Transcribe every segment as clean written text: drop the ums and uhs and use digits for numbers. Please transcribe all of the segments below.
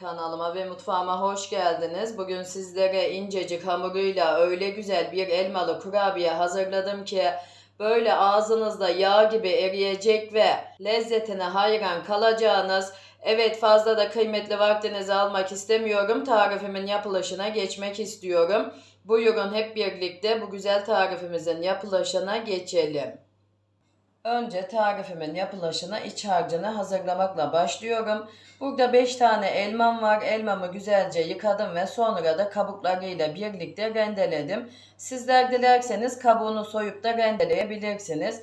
Kanalıma ve mutfağıma hoş geldiniz. Bugün sizlere incecik hamuruyla öyle güzel bir elmalı kurabiye hazırladım ki böyle ağzınızda yağ gibi eriyecek ve lezzetine hayran kalacağınız. Evet, fazla da kıymetli vaktinizi almak istemiyorum. Tarifimin yapılışına geçmek istiyorum. Buyurun hep birlikte bu güzel tarifimizin yapılışına geçelim. Önce tarifimin yapılışına iç harcını hazırlamakla başlıyorum. Burada 5 tane elmam var. Elmamı güzelce yıkadım ve sonra da kabuklarıyla birlikte rendeledim. Sizler dilerseniz kabuğunu soyup da rendeleyebilirsiniz.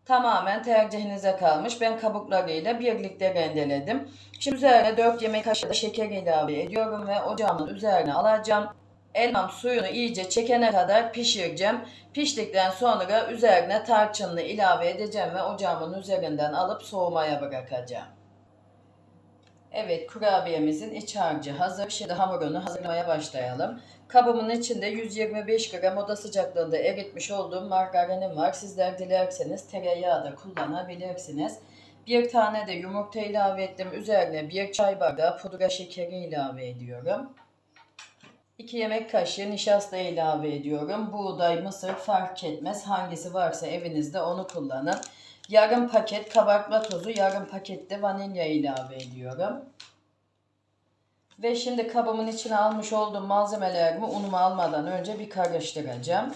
Tamamen tercihinize kalmış. Ben kabuklarıyla birlikte rendeledim. Şimdi üzerine 4 yemek kaşığı şeker ilave ediyorum ve ocağımın üzerine alacağım. Elmam suyunu iyice çekene kadar pişireceğim. Piştikten sonra üzerine tarçınını ilave edeceğim ve ocağımın üzerinden alıp soğumaya bırakacağım. Evet, kurabiyemizin iç harcı hazır. Şimdi hamurunu hazırlamaya başlayalım. Kabımın içinde 125 gram oda sıcaklığında eritmiş olduğum margarinim var. Sizler dilerseniz tereyağı da kullanabilirsiniz. Bir tane de yumurta ilave ettim. Üzerine bir çay bardağı pudra şekeri ilave ediyorum. 2 yemek kaşığı nişasta ilave ediyorum. Buğday, mısır fark etmez. Hangisi varsa evinizde onu kullanın. Yarım paket kabartma tozu, yarım paket de vanilya ilave ediyorum. Ve şimdi kabımın içine almış olduğum malzemelerimi unumu almadan önce bir karıştıracağım.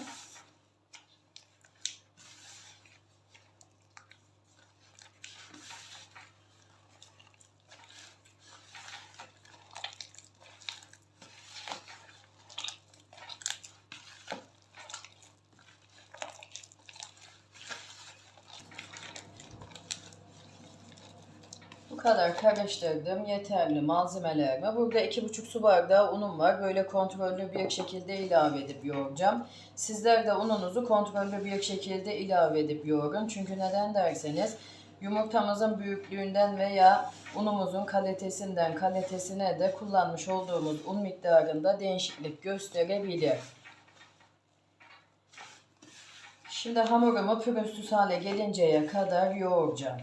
Bu kadar karıştırdım. Yeterli malzemelerime. Burada 2,5 su bardağı unum var. Böyle kontrollü bir şekilde ilave edip yoğuracağım. Sizler de ununuzu kontrollü bir şekilde ilave edip yoğurun. Çünkü neden derseniz yumurtamızın büyüklüğünden veya unumuzun kalitesine de kullanmış olduğumuz un miktarında değişiklik gösterebilir. Şimdi hamurumu pürüzsüz hale gelinceye kadar yoğuracağım.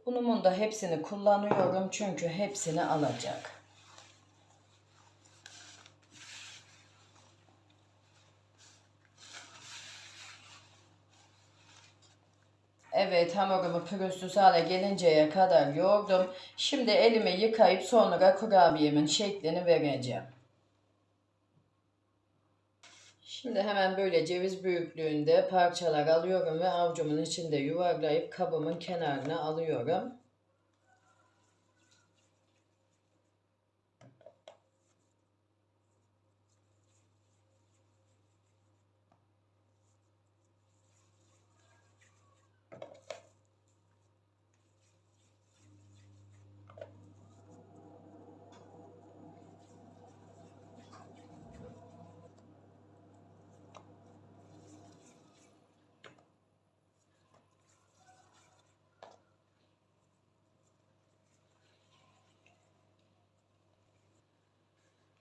Unumun da hepsini kullanıyorum çünkü hepsini alacak. Evet, hamurumu pürüzsüz hale gelinceye kadar yoğurdum. Şimdi elimi yıkayıp sonra kurabiyemin şeklini vereceğim. Şimdi hemen böyle ceviz büyüklüğünde parçalar alıyorum ve avucumun içinde yuvarlayıp kabımın kenarına alıyorum.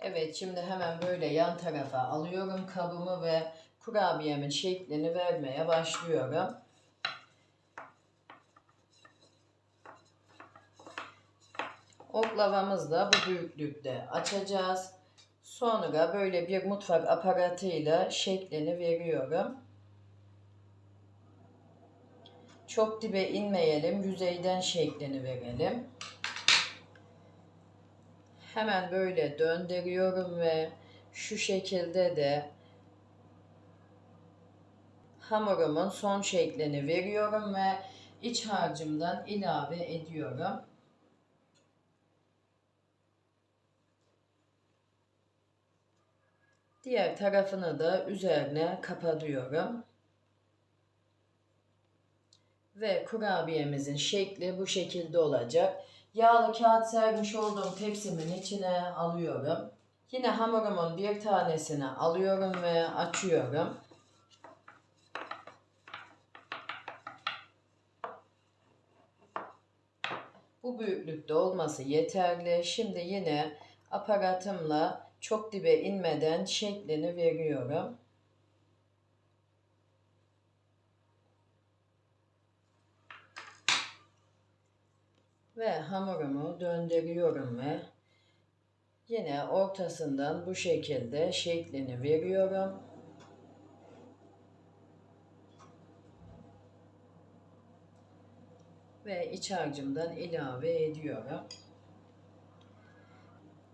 Evet, şimdi hemen böyle yan tarafa alıyorum kabımı ve kurabiyemin şeklini vermeye başlıyorum. Oklavamızla bu büyüklükte açacağız. Sonra böyle bir mutfak aparatıyla şeklini veriyorum. Çok dibe inmeyelim, yüzeyden şeklini verelim. Hemen böyle döndürüyorum ve şu şekilde de hamurumun son şeklini veriyorum ve iç harcımdan ilave ediyorum. Diğer tarafını da üzerine kapatıyorum. Ve kurabiyemizin şekli bu şekilde olacak. Yağlı kağıt sermiş olduğum tepsimin içine alıyorum. Yine hamurumun bir tanesini alıyorum ve açıyorum. Bu büyüklükte olması yeterli. Şimdi yine aparatımla çok dibe inmeden şeklini veriyorum. Ve hamurumu döndürüyorum ve yine ortasından bu şekilde şeklini veriyorum. Ve iç harcımdan ilave ediyorum.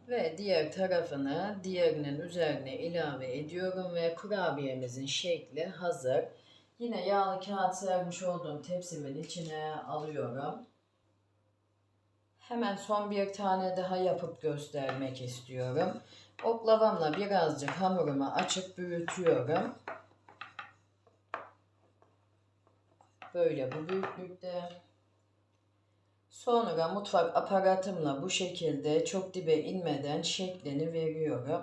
Ve diğer tarafını diğerinin üzerine ilave ediyorum ve kurabiyemizin şekli hazır. Yine yağlı kağıt sermiş olduğum tepsimin içine alıyorum. Hemen son bir tane daha yapıp göstermek istiyorum. Oklavamla birazcık hamurumu açıp büyütüyorum. Böyle bu büyüklükte. Sonra mutfak aparatımla bu şekilde çok dibe inmeden şeklini veriyorum.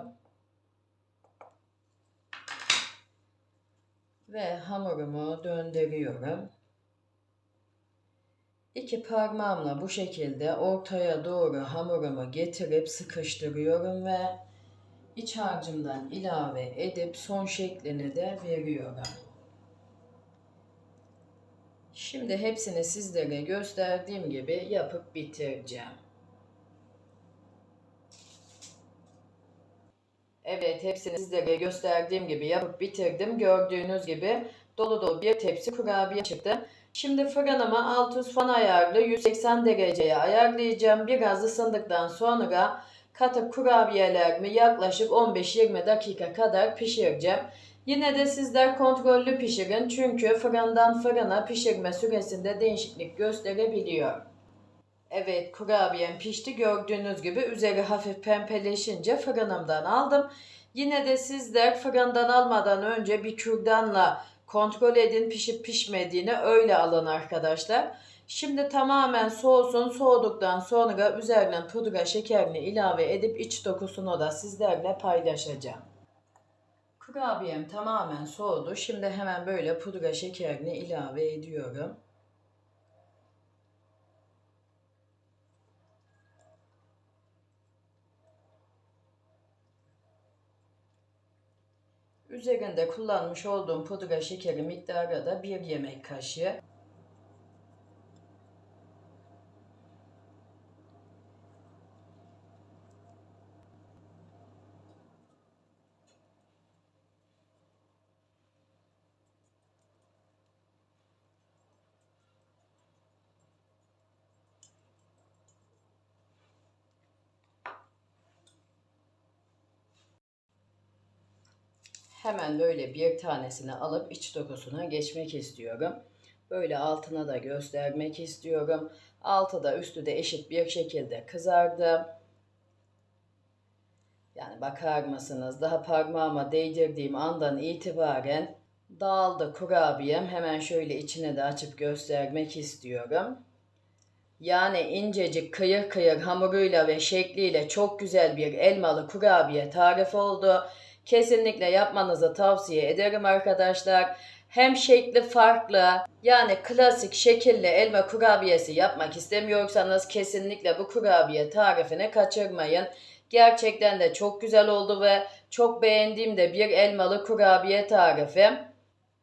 Ve hamurumu döndürüyorum. İki parmağımla bu şekilde ortaya doğru hamurumu getirip sıkıştırıyorum ve iç harcımdan ilave edip son şeklini de veriyorum. Şimdi hepsini sizlere gösterdiğim gibi yapıp bitireceğim. Evet, hepsini sizlere gösterdiğim gibi yapıp bitirdim. Gördüğünüz gibi dolu dolu bir tepsi kurabiye çıktı. Şimdi fırınımı alt üst fan ayarlı 180 dereceye ayarlayacağım. Biraz ısındıktan sonra katı kurabiyelerimi yaklaşık 15-20 dakika kadar pişireceğim. Yine de sizler kontrollü pişirin çünkü fırından fırına pişirme süresinde değişiklik gösterebiliyor. Evet, kurabiyem pişti. Gördüğünüz gibi üzeri hafif pembeleşince fırınımdan aldım. Yine de sizler fırından almadan önce bir kürdanla kontrol edin pişip pişmediğini, öyle alın arkadaşlar. Şimdi tamamen soğusun. Soğuduktan sonra üzerinden pudra şekerini ilave edip iç dokusunu da sizlerle paylaşacağım. Kurabiyem tamamen soğudu. Şimdi hemen böyle pudra şekerini ilave ediyorum. Üzerinde kullanmış olduğum pudra şekeri miktarı da 1 yemek kaşığı. Hemen böyle bir tanesini alıp iç dokusuna geçmek istiyorum. Böyle altına da göstermek istiyorum. Altı da üstü de eşit bir şekilde kızardı. Yani bakar mısınız? Daha parmağıma değdirdiğim andan itibaren dağıldı kurabiyem. Hemen şöyle içine de açıp göstermek istiyorum. Yani incecik kıyır kıyır hamuruyla ve şekliyle çok güzel bir elmalı kurabiye tarifi oldu. Kesinlikle yapmanızı tavsiye ederim arkadaşlar. Hem şekli farklı, yani klasik şekilli elma kurabiyesi yapmak istemiyorsanız kesinlikle bu kurabiye tarifini kaçırmayın. Gerçekten de çok güzel oldu ve çok beğendiğim de bir elmalı kurabiye tarifi.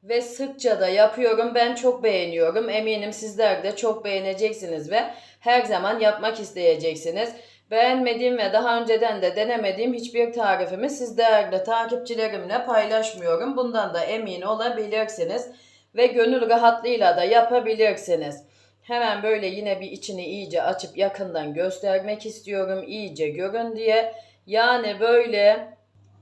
Ve sıkça da yapıyorum. Ben çok beğeniyorum. Eminim sizler de çok beğeneceksiniz ve her zaman yapmak isteyeceksiniz. Beğenmediğim ve daha önceden de denemediğim hiçbir tarifimi sizlerle, takipçilerimle paylaşmıyorum. Bundan da emin olabilirsiniz. Ve gönül rahatlığıyla da yapabilirsiniz. Hemen böyle yine bir içini iyice açıp yakından göstermek istiyorum. İyice görün diye. Yani böyle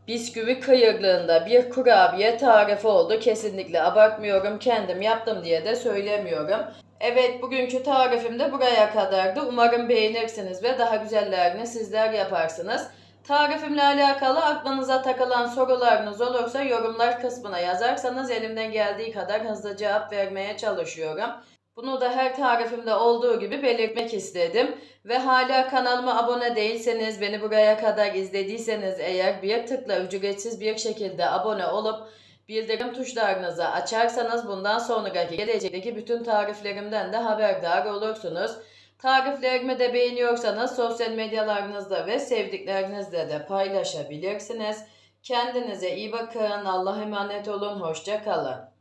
bisküvi kıyırlığında bir kurabiye tarifi oldu. Kesinlikle abartmıyorum. Kendim yaptım diye de söylemiyorum. Evet, bugünkü tarifim de buraya kadardı. Umarım beğenirsiniz ve daha güzellerini sizler yaparsınız. Tarifimle alakalı aklınıza takılan sorularınız olursa yorumlar kısmına yazarsanız elimden geldiği kadar hızlı cevap vermeye çalışıyorum. Bunu da her tarifimde olduğu gibi belirtmek istedim. Ve hala kanalıma abone değilseniz, beni buraya kadar izlediyseniz eğer bir tıkla ücretsiz bir şekilde abone olup bildirim tuşlarınızı açarsanız bundan sonraki gelecekteki bütün tariflerimden de haberdar olursunuz. Tariflerimi de beğeniyorsanız sosyal medyalarınızda ve sevdiklerinizle de paylaşabilirsiniz. Kendinize iyi bakın. Allah'a emanet olun. Hoşça kalın.